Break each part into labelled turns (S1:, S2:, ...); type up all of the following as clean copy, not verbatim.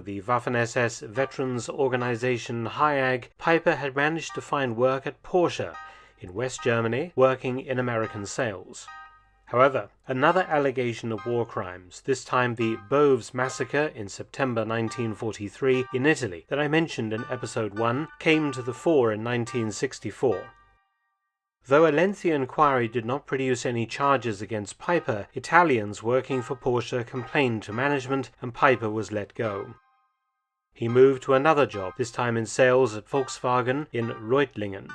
S1: the Waffen-SS veterans organization HIAG, Peiper had managed to find work at Porsche in West Germany, working in American sales. However, another allegation of war crimes, this time the Boves massacre in September 1943 in Italy that I mentioned in episode 1, came to the fore in 1964. Though a lengthy inquiry did not produce any charges against Peiper, Italians working for Porsche complained to management and Peiper was let go. He moved to another job, this time in sales at Volkswagen in Reutlingen.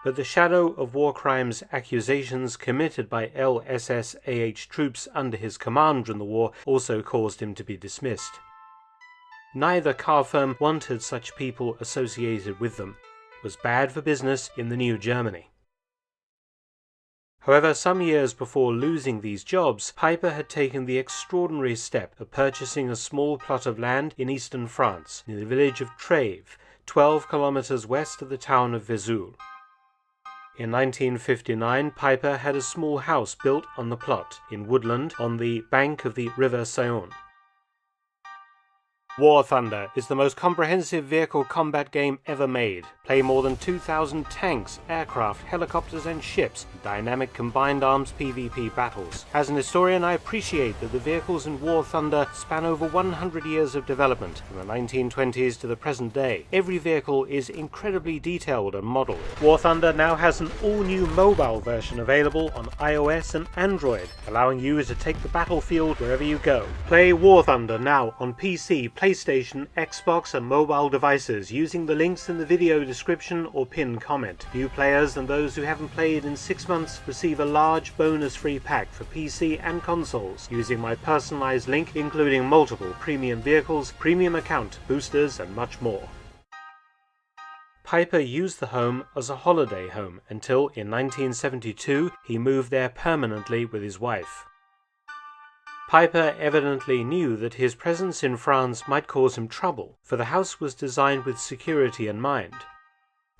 S1: But the shadow of war crimes accusations committed by LSSAH troops under his command during the war also caused him to be dismissed. Neither car firm wanted such people associated with them. It was bad for business in the new Germany. However, some years before losing these jobs, Peiper had taken the extraordinary step of purchasing a small plot of land in eastern France, near the village of Trèves, 12 kilometers west of the town of Vesoul. In 1959, Peiper had a small house built on the plot, in woodland, on the bank of the River Saône. War Thunder is the most comprehensive vehicle combat game ever made. Play more than 2,000 tanks, aircraft, helicopters and ships in dynamic combined arms PvP battles. As an historian, I appreciate that the vehicles in War Thunder span over 100 years of development, from the 1920s to the present day. Every vehicle is incredibly detailed and modelled. War Thunder now has an all-new mobile version available on iOS and Android, allowing you to take the battlefield wherever you go. Play War Thunder now on PC, PlayStation, Xbox and mobile devices using the links in the video description or pinned comment. New players and those who haven't played in 6 months receive a large bonus free pack for PC and consoles using my personalized link, including multiple premium vehicles, premium account, boosters and much more. Peiper used the home as a holiday home until in 1972 he moved there permanently with his wife. Peiper evidently knew that his presence in France might cause him trouble, for the house was designed with security in mind.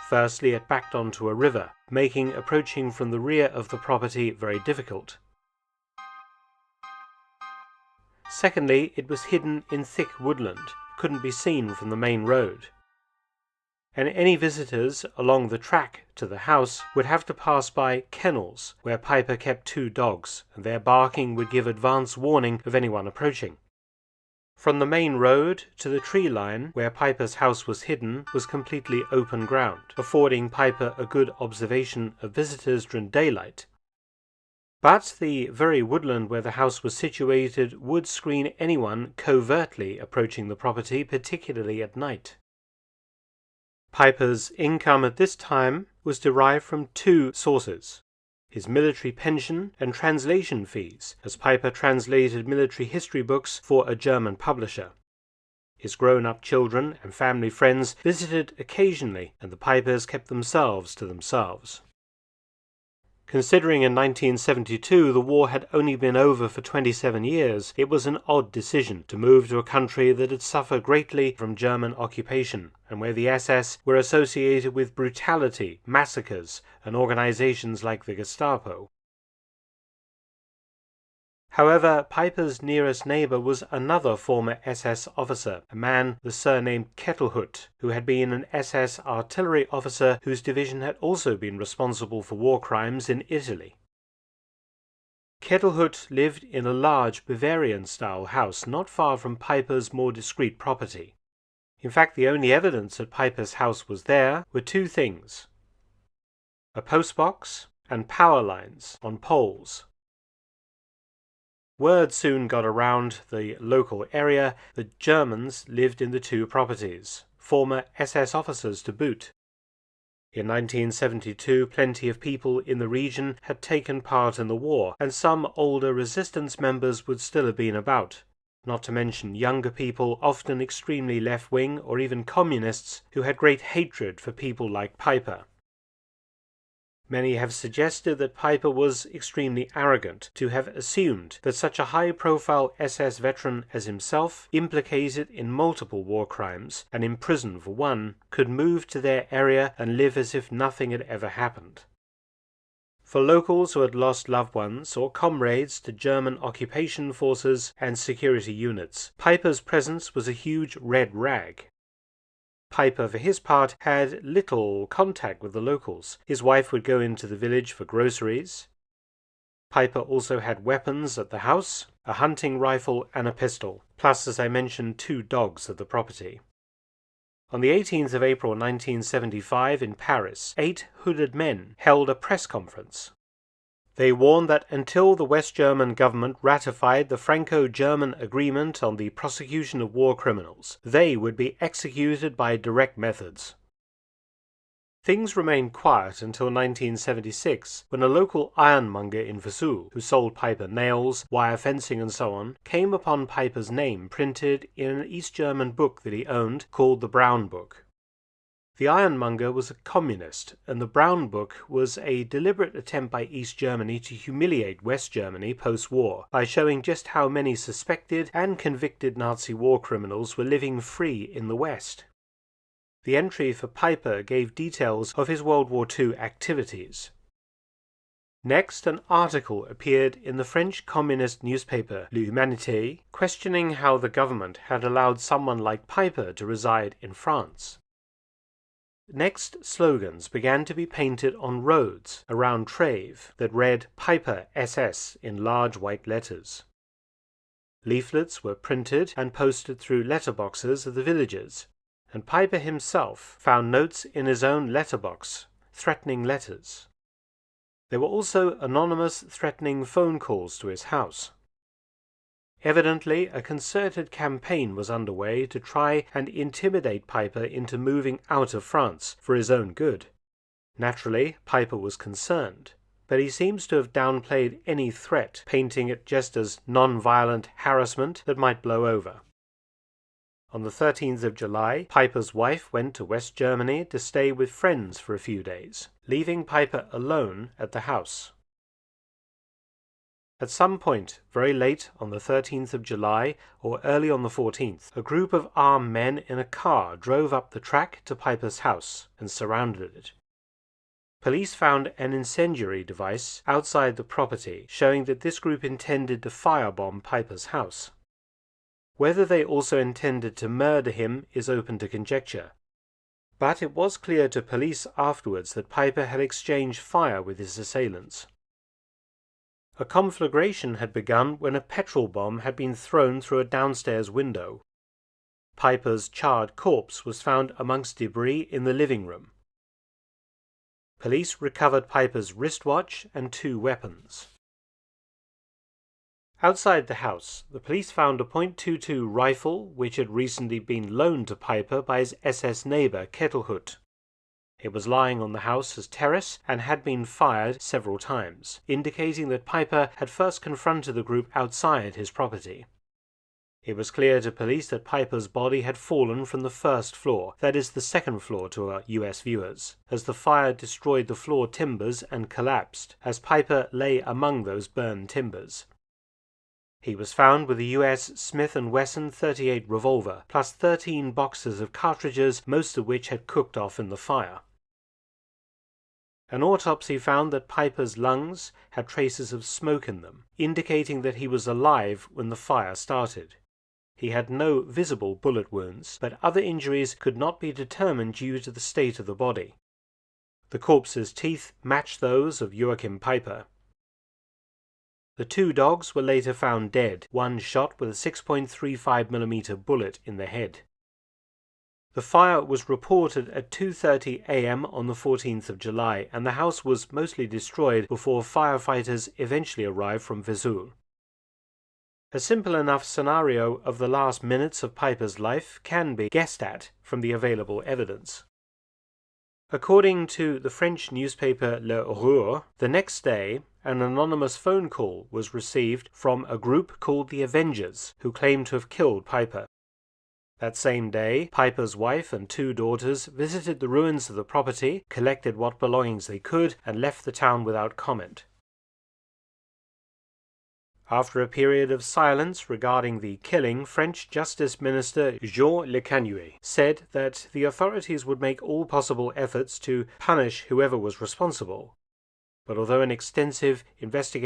S1: Firstly, it backed onto a river, making approaching from the rear of the property very difficult. Secondly, it was hidden in thick woodland, couldn't be seen from the main road. And any visitors along the track to the house would have to pass by kennels where Peiper kept 2 dogs, and their barking would give advance warning of anyone approaching. From the main road to the tree line where Peiper's house was hidden was completely open ground, affording Peiper a good observation of visitors during daylight. But the very woodland where the house was situated would screen anyone covertly approaching the property, particularly at night. Peiper's income at this time was derived from 2 sources: his military pension and translation fees, as Peiper translated military history books for a German publisher. His grown-up children and family friends visited occasionally, and the Peipers kept themselves to themselves. Considering in 1972 the war had only been over for 27 years, it was an odd decision to move to a country that had suffered greatly from German occupation, and where the SS were associated with brutality, massacres, and organizations like the Gestapo. However, Peiper's nearest neighbor was another former SS officer, a man the surname Kettelhut, who had been an SS artillery officer whose division had also been responsible for war crimes in Italy. Kettelhut lived in a large Bavarian-style house not far from Peiper's more discreet property. In fact, the only evidence that Peiper's house was there were 2 things: a postbox and power lines on poles. Word soon got around the local area that Germans lived in the 2 properties, former SS officers to boot. In 1972, plenty of people in the region had taken part in the war, and some older resistance members would still have been about, not to mention younger people, often extremely left-wing or even communists, who had great hatred for people like Peiper. Many have suggested that Peiper was extremely arrogant to have assumed that such a high-profile SS veteran as himself, implicated in multiple war crimes and imprisoned for one, could move to their area and live as if nothing had ever happened. For locals who had lost loved ones or comrades to German occupation forces and security units, Peiper's presence was a huge red rag. Peiper, for his part, had little contact with the locals. His wife would go into the village for groceries. Peiper also had weapons at the house, a hunting rifle and a pistol, plus, as I mentioned, 2 dogs at the property. On the 18th of April 1975 in Paris, 8 hooded men held a press conference. They warned that until the West German government ratified the Franco-German agreement on the prosecution of war criminals, they would be executed by direct methods. Things remained quiet until 1976, when a local ironmonger in Vesoul, who sold Peiper nails, wire fencing and so on, came upon Peiper's name printed in an East German book that he owned called the Brown Book. The ironmonger was a communist, and the Brown Book was a deliberate attempt by East Germany to humiliate West Germany post-war by showing just how many suspected and convicted Nazi war criminals were living free in the West. The entry for Peiper gave details of his World War II activities. Next, an article appeared in the French communist newspaper L'Humanité, questioning how the government had allowed someone like Peiper to reside in France. Next, slogans began to be painted on roads around Trèves that read Peiper SS in large white letters. Leaflets were printed and posted through letterboxes of the villagers, and Peiper himself found notes in his own letterbox, threatening letters. There were also anonymous threatening phone calls to his house. Evidently, a concerted campaign was underway to try and intimidate Peiper into moving out of France for his own good. Naturally, Peiper was concerned, but he seems to have downplayed any threat, painting it just as non-violent harassment that might blow over. On the 13th of July, Peiper's wife went to West Germany to stay with friends for a few days, leaving Peiper alone at the house. At some point, very late on the 13th of July or early on the 14th, a group of armed men in a car drove up the track to Peiper's house and surrounded it. Police found an incendiary device outside the property, showing that this group intended to firebomb Peiper's house. Whether they also intended to murder him is open to conjecture. But it was clear to police afterwards that Peiper had exchanged fire with his assailants. A conflagration had begun when a petrol bomb had been thrown through a downstairs window. Peiper's charred corpse was found amongst debris in the living room. Police recovered Peiper's wristwatch and 2 weapons. Outside the house, the police found a .22 rifle which had recently been loaned to Peiper by his SS neighbor Kettelhut. It was lying on the house's terrace and had been fired several times, indicating that Peiper had first confronted the group outside his property. It was clear to police that Peiper's body had fallen from the 1st floor, that is the 2nd floor to our US viewers, as the fire destroyed the floor timbers and collapsed, as Peiper lay among those burned timbers. He was found with a US Smith & Wesson .38 revolver, plus 13 boxes of cartridges, most of which had cooked off in the fire. An autopsy found that Peiper's lungs had traces of smoke in them, indicating that he was alive when the fire started. He had no visible bullet wounds, but other injuries could not be determined due to the state of the body. The corpse's teeth matched those of Joachim Peiper. The 2 dogs were later found dead, one shot with a 6.35mm bullet in the head. The fire was reported at 2:30 a.m. on the 14th of July, and the house was mostly destroyed before firefighters eventually arrived from Vesoul. A simple enough scenario of the last minutes of Peiper's life can be guessed at from the available evidence. According to the French newspaper Le Roux, the next day, an anonymous phone call was received from a group called the Avengers, who claimed to have killed Peiper. That same day, Peiper's wife and 2 daughters visited the ruins of the property, collected what belongings they could, and left the town without comment. After a period of silence regarding the killing, French Justice Minister Jean Le Canuet said that the authorities would make all possible efforts to punish whoever was responsible. But although an extensive investigation